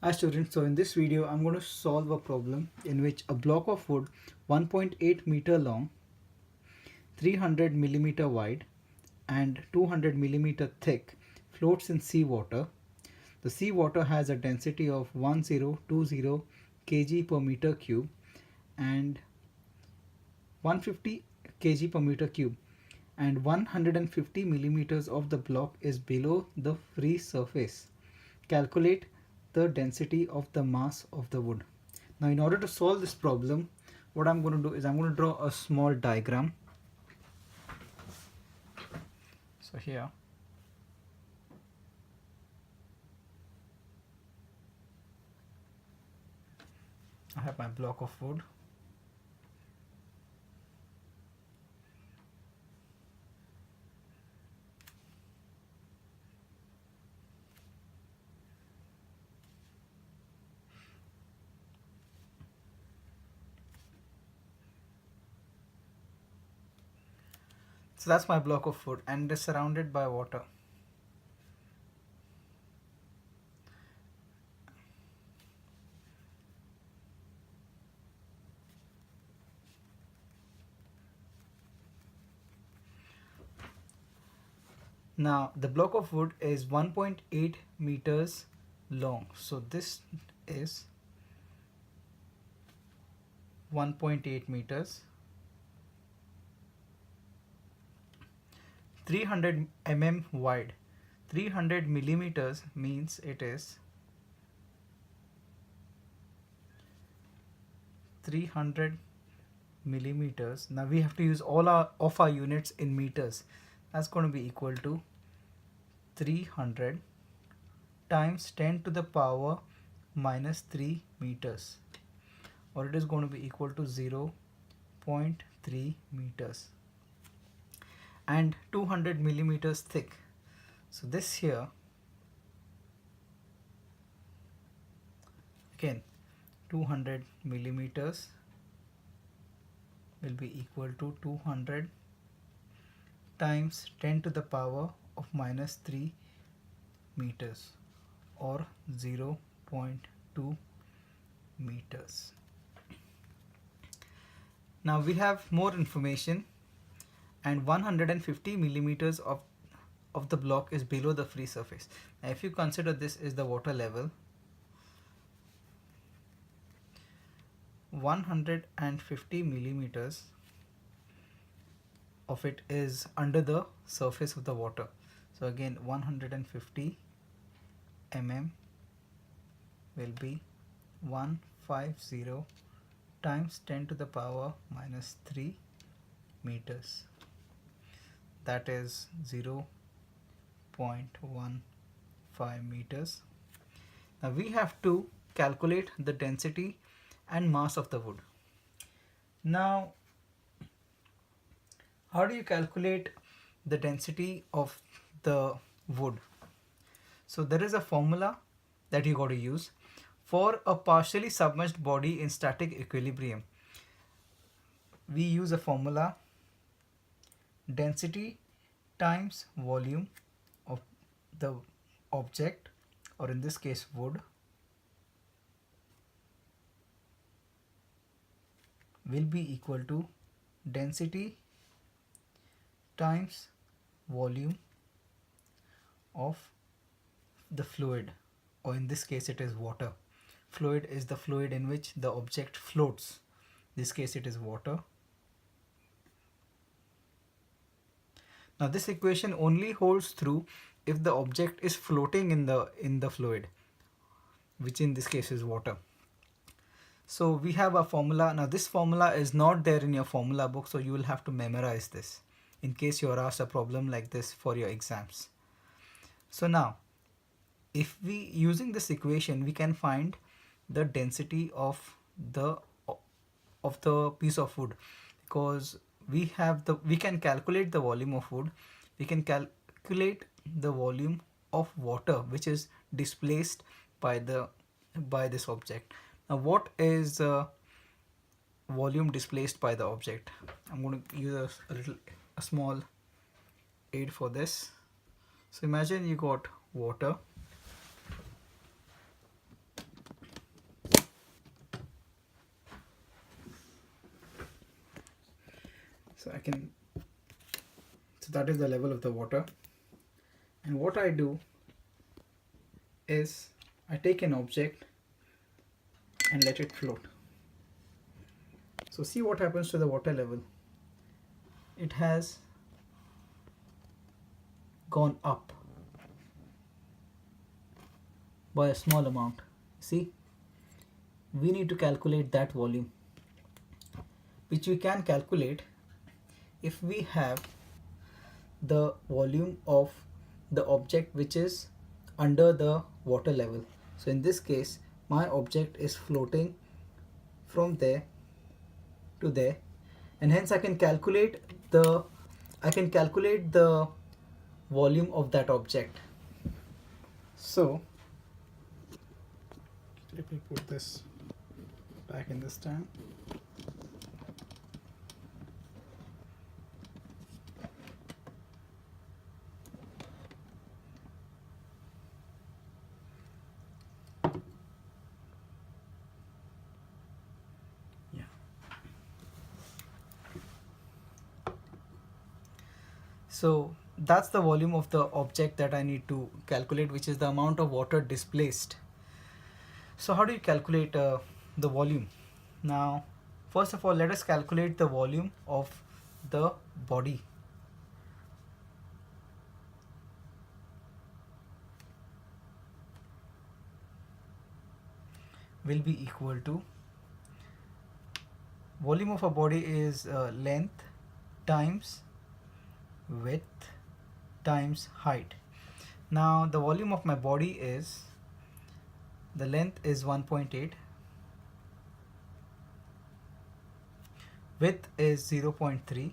Hi students, so in this video I'm going to solve a problem in which a block of wood 1.8 meter long, 300 millimeter wide and 200 millimeter thick floats in seawater. The seawater has a density of 1020 kg per meter cube and 150 kg per meter cube, and 150 millimeters of the block is below the free surface. Calculate the density of the mass of the wood. Now in order to solve this problem, what I'm going to do is I'm going to draw a small diagram. So here I have my block of wood. So that's my block of wood and it is surrounded by water. Now the block of wood is 1.8 meters long. So this is 1.8 meters, 300 mm wide. 300 millimeters means it is 300 millimeters. Now we have to use all our units in meters. That's going to be equal to 300 times 10 to the power minus 3 meters, or it is going to be equal to 0.3 meters, and 200 millimeters thick. So this here, again 200 millimeters will be equal to 200 times 10 to the power of minus 3 meters, or 0.2 meters. Now we have more information, and 150 millimeters of the block is below the free surface. Now if you consider this is the water level, 150 millimeters of it is under the surface of the water. So again 150 mm will be 150 times 10 to the power minus 3 meters, that is 0.15 meters. Now we have to calculate the density and mass of the wood. Now how do you calculate the density of the wood? So there is a formula that you got to use. For a partially submerged body in static equilibrium, we use a formula: density times volume of the object, or in this case wood, will be equal to density times volume of the fluid, or in this case it is water. Fluid is the fluid in which the object floats. In this case it is water. Now this equation only holds true if the object is floating in the fluid, which in this case is water. So we have a formula. Now this formula is not there in your formula book, so you will have to memorize this in case you are asked a problem like this for your exams. So now if we, using this equation, we can find the density of the piece of wood, because we can calculate the volume of wood, we can calculate the volume of water which is displaced by this object. Now what is volume displaced by the object? I'm going to use a small aid for this. So imagine you got water So that is the level of the water. And what I do is I take an object and let it float. So see what happens to the water level. It has gone up by a small amount. See, we need to calculate that volume, which we can calculate if we have the volume of the object which is under the water level. So in this case, my object is floating from there to there, and hence I can calculate the volume of that object. So let me put this back in the stand. Yeah. So that's the volume of the object that I need to calculate, which is the amount of water displaced. So how do you calculate the volume? Now, first of all, let us calculate the volume of the body. Will be equal to, volume of a body is length times width times height. Now the volume of my body is, the length is 1.8, width is 0.3,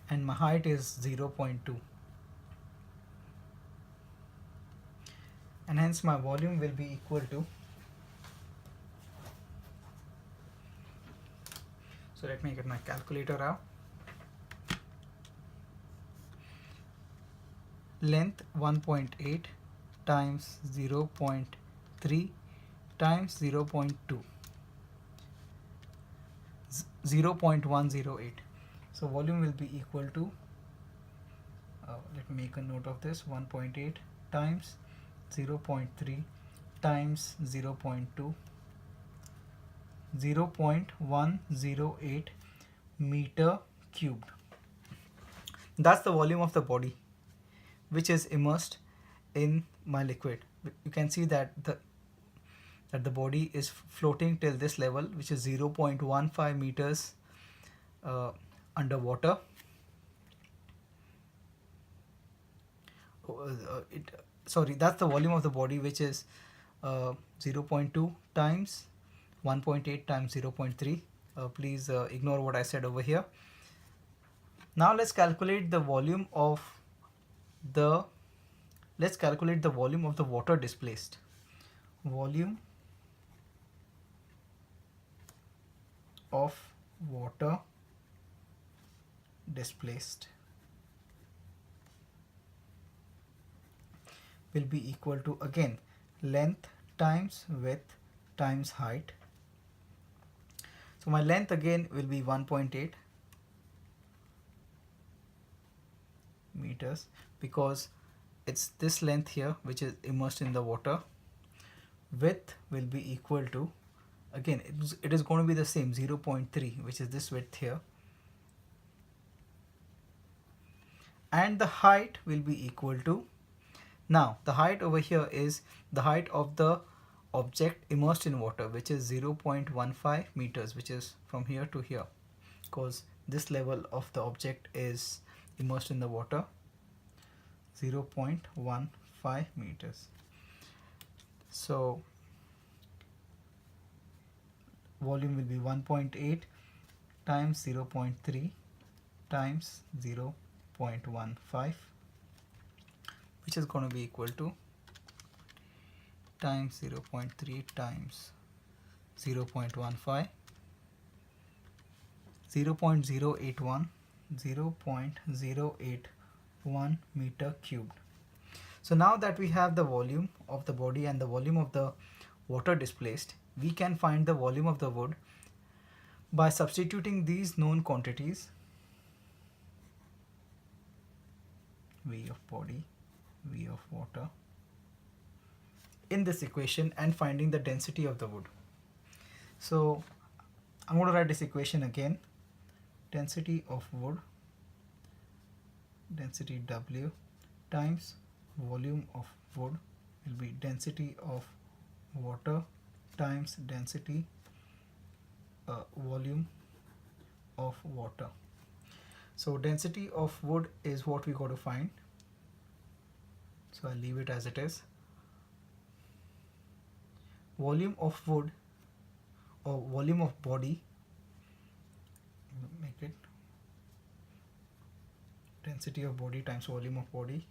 and my height is 0.2, and hence my volume will be equal to, so let me get my calculator out. Length 1.8 times 0.3 times 0.2, 0.108. So volume will be equal to, let me make a note of this, 1.8 times 0.3 times 0.2, 0.108 meter cubed. That's the volume of the body which is immersed in my liquid. You can see that the body is floating till this level, which is 0.15 meters underwater. Sorry, that's the volume of the body, which is 0.2 times 1.8 times 0.3. Please ignore what I said over here. Now let's calculate the volume of the water displaced. Volume of water displaced will be equal to, again, length times width times height. So my length again will be 1.8 meters, because it's this length here which is immersed in the water. Width will be equal to, again, it is going to be the same, 0.3, which is this width here, and the height will be equal to, now the height over here is the height of the object immersed in water, which is 0.15 meters, which is from here to here, because this level of the object is immersed in the water, 0.15 meters. So volume will be 1.8 times 0.3 times 0.15, which is going to be equal to times 0.3 times 0.15, 0.081 meter cubed. So now that we have the volume of the body and the volume of the water displaced, we can find the volume of the wood by substituting these known quantities, V of body, V of water, in this equation and finding the density of the wood. So I'm going to write this equation again. Density of wood, density W, times volume of wood will be density of water times density volume of water. So density of wood is what we got to find. So I'll leave it as it is. Volume of wood or volume of body, make it density of body times volume of body.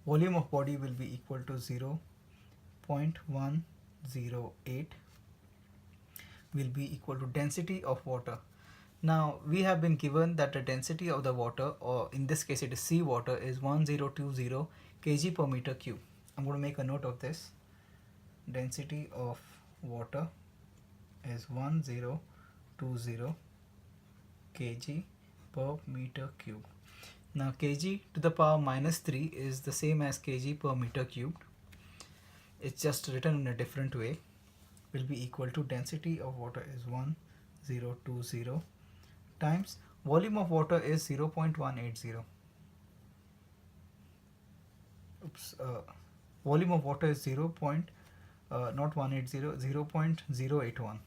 Volume of body will be equal to 0.108 will be equal to density of water. Now we have been given that the density of the water, or in this case it is sea water, is 1020 kg per meter cube. I'm going to make a note of this. Density of water is 1020 kg per meter cube. Now kg to the power minus 3 is the same as kg per meter cubed. It's just written in a different way. Will be equal to density of water is 1020 times volume of water is 0.180. Volume of water is 0.081.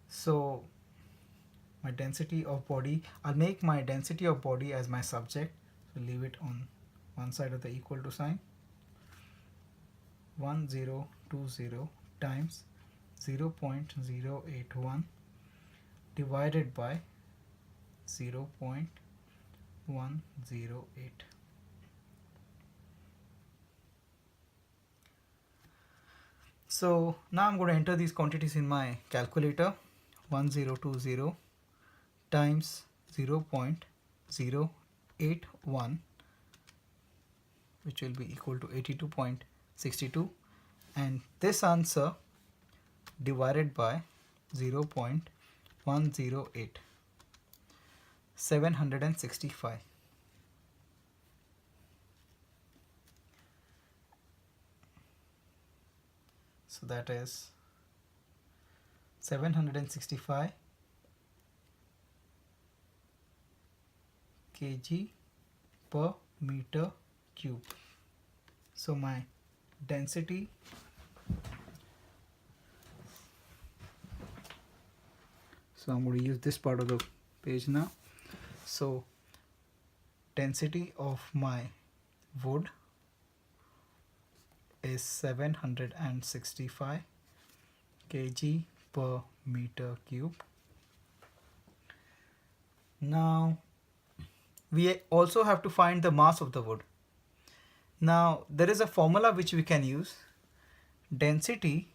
So my density of body, I'll make my density of body as my subject, so leave it on one side of the equal to sign. 1020 times 0.081 divided by 0.108. So now I'm going to enter these quantities in my calculator. 1020 times 0.081, which will be equal to 82.62, and this answer divided by 0.108, 765. So that is 765 kg per meter cube. So my density I'm going to use this part of the page now. So density of my wood is 765 kg per meter cube. Now we also have to find the mass of the wood. Now there is a formula which we can use. Density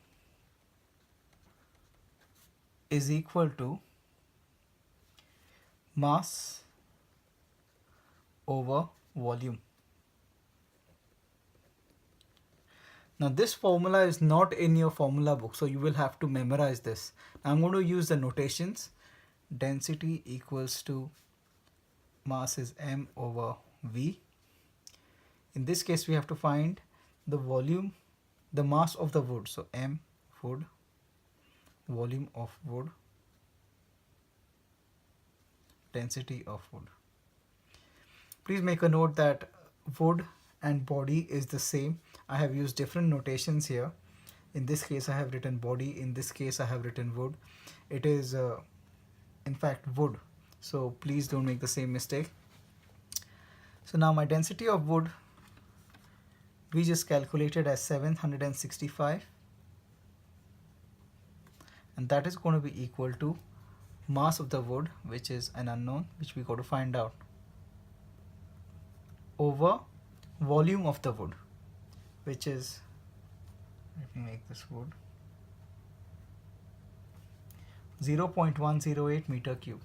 is equal to mass over volume. Now this formula is not in your formula book, so you will have to memorize this. I'm going to use the notations. Density equals to mass is m over v. In this case we have to find the volume, the mass of the wood. So m wood, volume of wood, density of wood. Please make a note that wood and body is the same. I have used different notations here. In this case I have written body, in this case I have written wood. It is in fact wood, so please don't make the same mistake. So now my density of wood we just calculated as 765, and that is going to be equal to mass of the wood, which is an unknown, which we got to find out, over volume of the wood, which is, let me make this wood, 0.108 meter cube.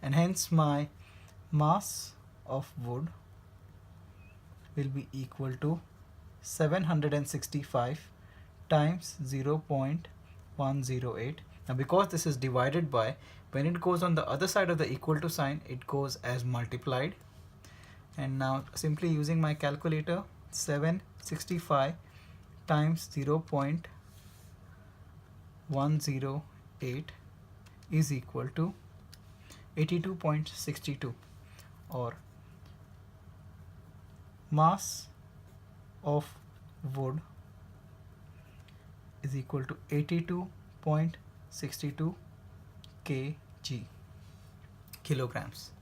and hence my mass of wood will be equal to 765 times 0.108. Now because this is divided by, when it goes on the other side of the equal to sign, it goes as multiplied. And now simply using my calculator, 765 times 0.108 is equal to 82.62, or mass of wood is equal to 82.62 kilograms.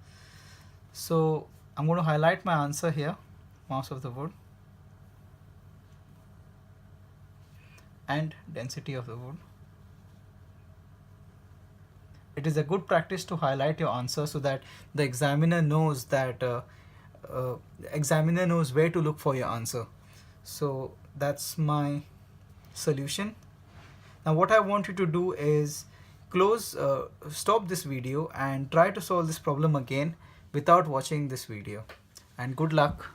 So I'm going to highlight my answer here, mass of the wood and density of the wood. It is a good practice to highlight your answer so that the examiner knows where to look for your answer. So that's my solution. Now what I want you to do is stop this video and try to solve this problem again without watching this video. And good luck.